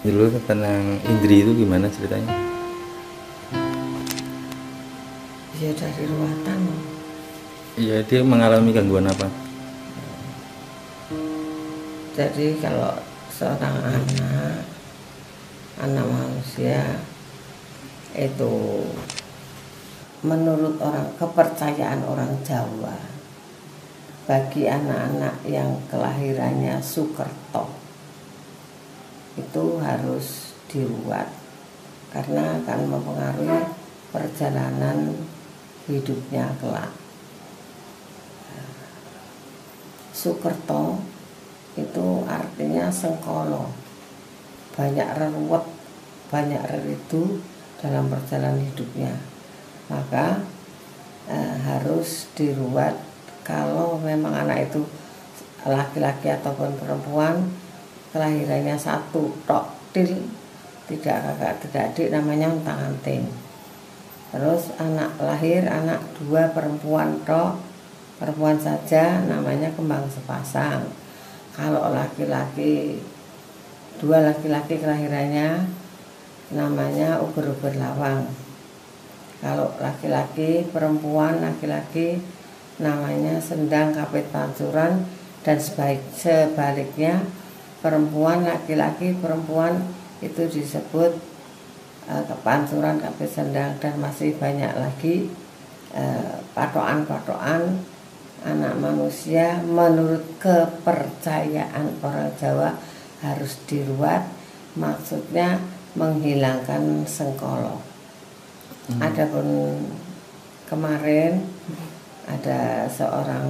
Dulu tentang Indri itu gimana ceritanya? Ya dari ruatan. Iya, dia mengalami gangguan apa? Jadi kalau seorang anak manusia itu menurut kepercayaan orang Jawa, bagi anak-anak yang kelahirannya Sukerto itu harus diruat karena akan mempengaruhi perjalanan hidupnya kelak. Sukerto itu artinya sengkolo, banyak reruwet, banyak reridu dalam perjalanan hidupnya, maka harus diruat. Kalau memang anak itu laki-laki ataupun perempuan, kelahirannya satu tok til, tidak kakak tidak adik, namanya untang-anting. Terus anak dua perempuan tok, perempuan saja, namanya kembang sepasang. Kalau laki-laki, dua laki-laki kelahirannya namanya uber-uber lawang. Kalau laki-laki, perempuan, laki-laki namanya sendang kapit pancuran, dan sebaliknya perempuan laki-laki, perempuan itu disebut kepancuran kapit sendang. Dan masih banyak lagi patokan-patokan anak manusia menurut kepercayaan orang Jawa harus diruat, maksudnya menghilangkan sengkolo. Adapun kemarin ada seorang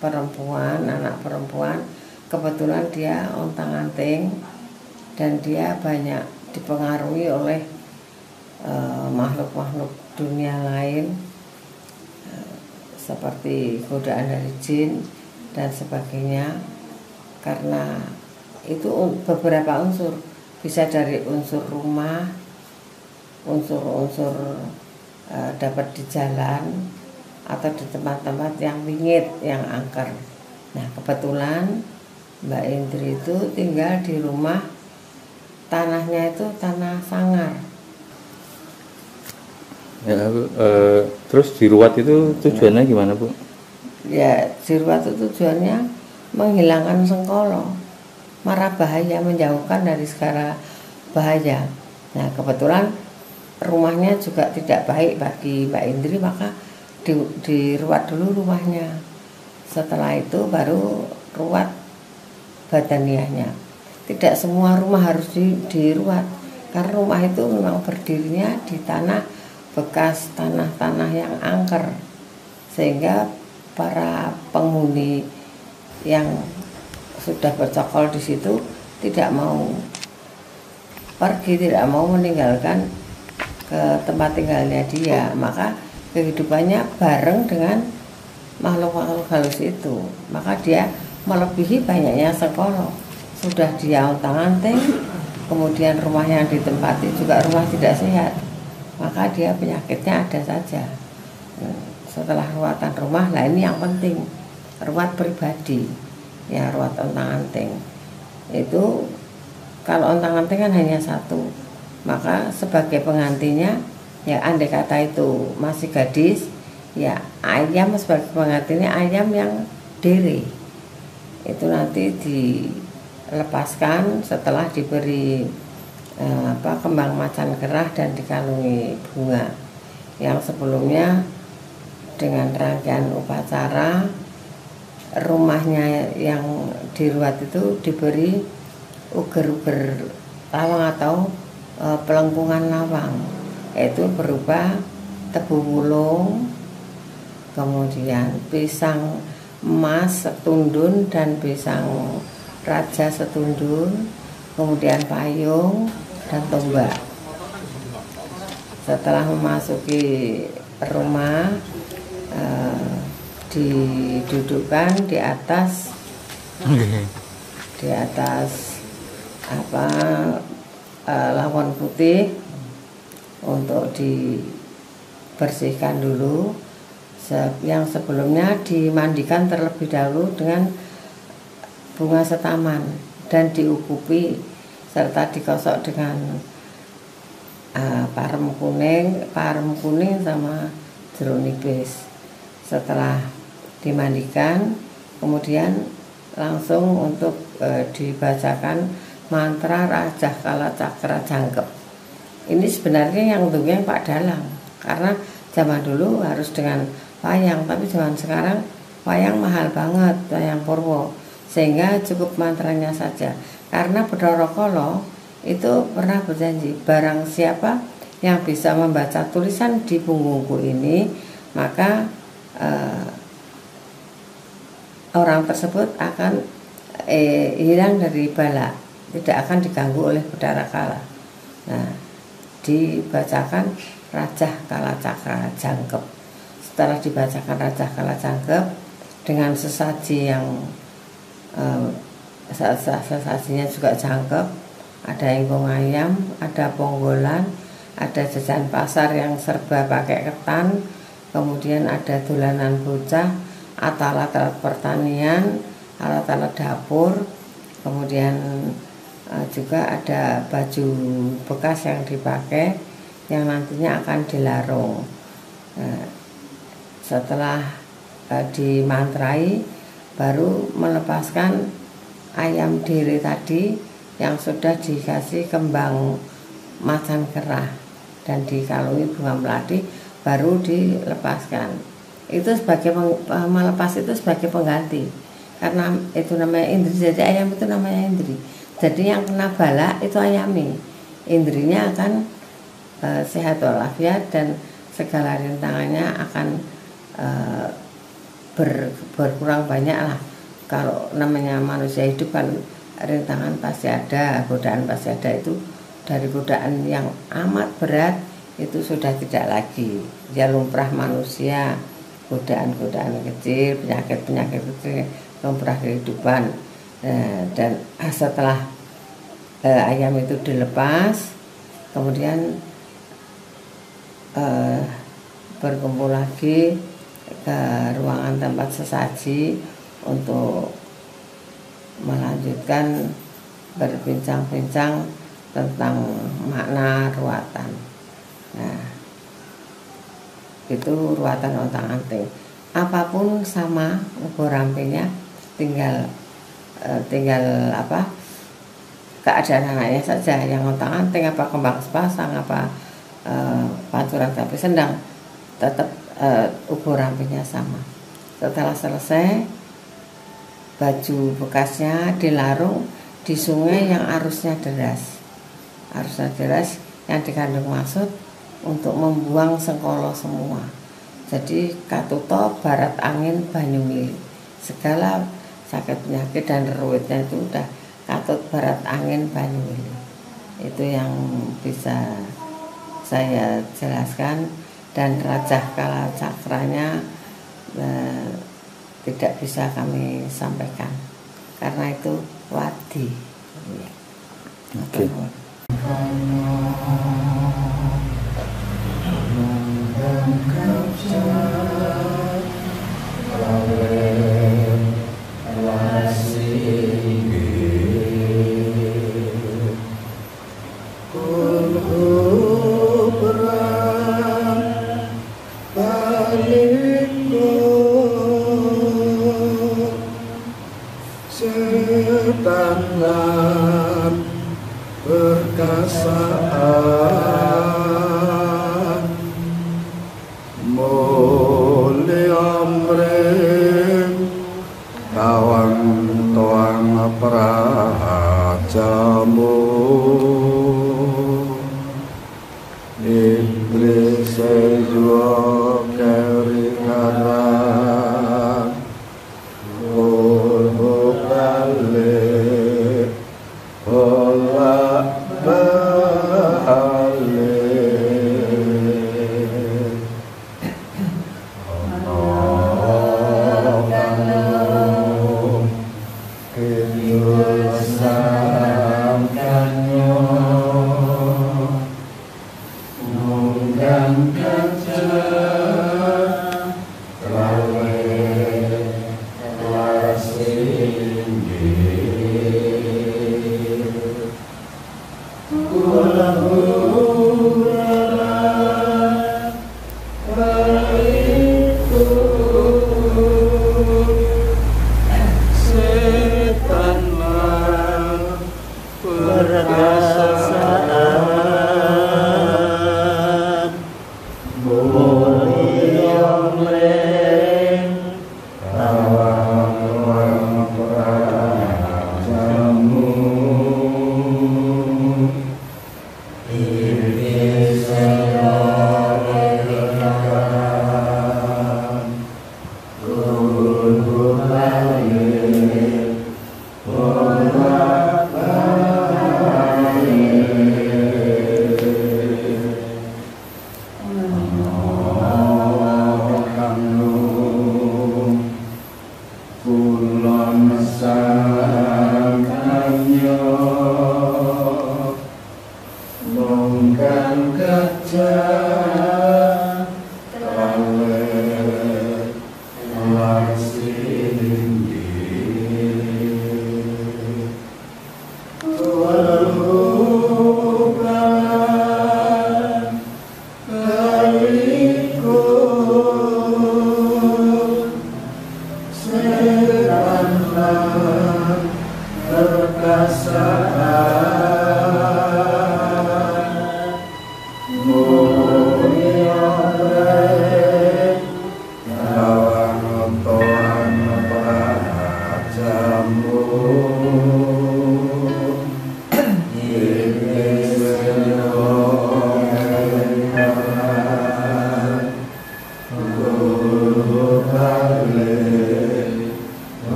perempuan, anak perempuan, kebetulan dia ontang-anting dan dia banyak dipengaruhi oleh makhluk-makhluk dunia lain, seperti godaan dari jin dan sebagainya. Karena itu beberapa unsur, bisa dari unsur rumah, unsur-unsur dapat di jalan atau di tempat-tempat yang wingit, yang angker. Nah, kebetulan Mbak Indri itu tinggal di rumah, tanahnya itu tanah sangar. Ya, terus diruat itu tujuannya gimana, Bu? Ya, diruat itu tujuannya menghilangkan sengkolo, mara bahaya, menjauhkan dari segala bahaya. Nah, kebetulan rumahnya juga tidak baik bagi Mbak Indri, maka diruat dulu rumahnya. Setelah itu baru ruat badaniahnya. Tidak semua rumah harus diruat, karena rumah itu memang berdirinya di tanah bekas, tanah-tanah yang angker, sehingga para penghuni yang sudah bercokol di situ tidak mau pergi, tidak mau meninggalkan ke tempat tinggalnya dia, maka kehidupannya bareng dengan makhluk-makhluk halus itu. Maka dia melebihi banyaknya sengkolo. Sudah dia ontang-anting, kemudian rumah yang ditempati juga rumah tidak sehat, maka dia penyakitnya ada saja. Setelah ruatan rumah, lah ini yang penting, ruat pribadi, ya ruat ontang-anting. Itu kalau ontang-anting kan hanya satu, maka sebagai penggantinya, ya andai kata itu masih gadis, ya ayam sebagai penggantinya, ayam yang dere itu nanti dilepaskan setelah diberi kembang macan kerah dan dikalungi bunga. Yang sebelumnya dengan rangkaian upacara, rumahnya yang diruat itu diberi uger-uger lawang atau pelengkungan lawang, yaitu berupa tebu wulung, kemudian pisang emas setundun dan pisang raja setundun, kemudian payung dan tombak. Setelah memasuki rumah, didudukkan di atas lawon putih untuk dibersihkan dulu. Yang sebelumnya dimandikan terlebih dahulu dengan bunga setaman dan diukupi serta dikosok dengan parem kuning sama jeruk nipis. Setelah dimandikan, kemudian langsung untuk dibacakan mantra Rajah Kala Cakra Jangkep. Ini sebenarnya yang dongeng Pak Dalang, karena zaman dulu harus dengan wayang, tapi zaman sekarang wayang mahal banget, wayang Purwo, sehingga cukup mantranya saja. Karena Bathara Kala itu pernah berjanji, barang siapa yang bisa membaca tulisan di punggungku ini, maka orang tersebut akan hilang dari bala, tidak akan diganggu oleh Bathara Kala. Nah, dibacakan Rajah Kala Cakra Jangkep. Setelah dibacakan Rajah Kala Jangkep dengan sesaji yang sesajinya juga jangkep, ada ingkung ayam, ada ponggolan, ada jajan pasar yang serba pakai ketan, kemudian ada dolanan bocah, alat-alat pertanian, alat-alat dapur, kemudian juga ada baju bekas yang dipakai yang nantinya akan dilarung. Setelah dimantrai, baru melepaskan ayam diri tadi yang sudah dikasih kembang macan kerah dan dikalungi bunga melati, baru dilepaskan. Itu sebagai melepas itu sebagai pengganti, karena itu namanya indri, jadi ayam itu namanya indri. Jadi yang kena bala itu ayami, indrinya akan sehat walafiat dan segala rintangannya akan berkurang banyak lah. Kalau namanya manusia hidup kan rintangan pasti ada, godaan pasti ada. Itu dari godaan yang amat berat itu sudah tidak lagi, dia lumrah manusia. Godaan-godaan kecil, penyakit-penyakit kecil, lumrah kehidupan. Dan setelah ayam itu dilepas, kemudian berkumpul lagi ke ruangan tempat sesaji untuk melanjutkan berbincang-bincang tentang makna ruatan. Nah, itu ruatan ontang-anting. Apapun sama ukur rampingnya, tinggal keadaan anaknya saja, yang ontang-anting apa kembang sepasang apa pancuran sapi sendang, tetap ukur rampingnya sama. Setelah selesai, baju bekasnya dilarung di sungai yang arusnya deras yang dikandung maksud untuk membuang sengkolo semua. Jadi katuto barat angin banyu mili, segala sakit penyakit dan ruwetnya itu udah katut barat angin banyu mili. Itu yang bisa saya jelaskan, dan Rajah Kala Cakranya tidak bisa kami sampaikan karena itu wadi. Oke. Setangan perkasaan mulia mring tawang toang prajamu iblis sejo keringanan balik bolak balik ono kidul samkanyo nunggang kaca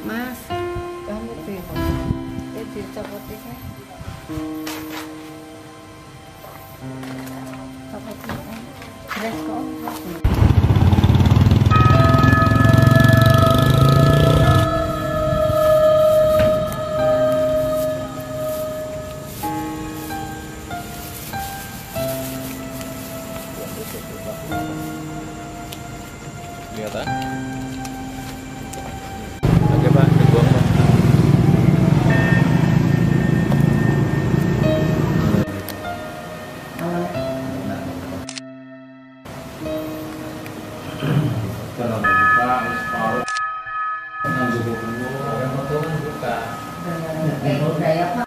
Mas, kamu piye? Ya dicopot iki. Copot iki. Beres kok. Kelihatan? Oke Pak, dibuang Pak. Kalau buka, separuh. Nggak buka dulu. Budaya Pak.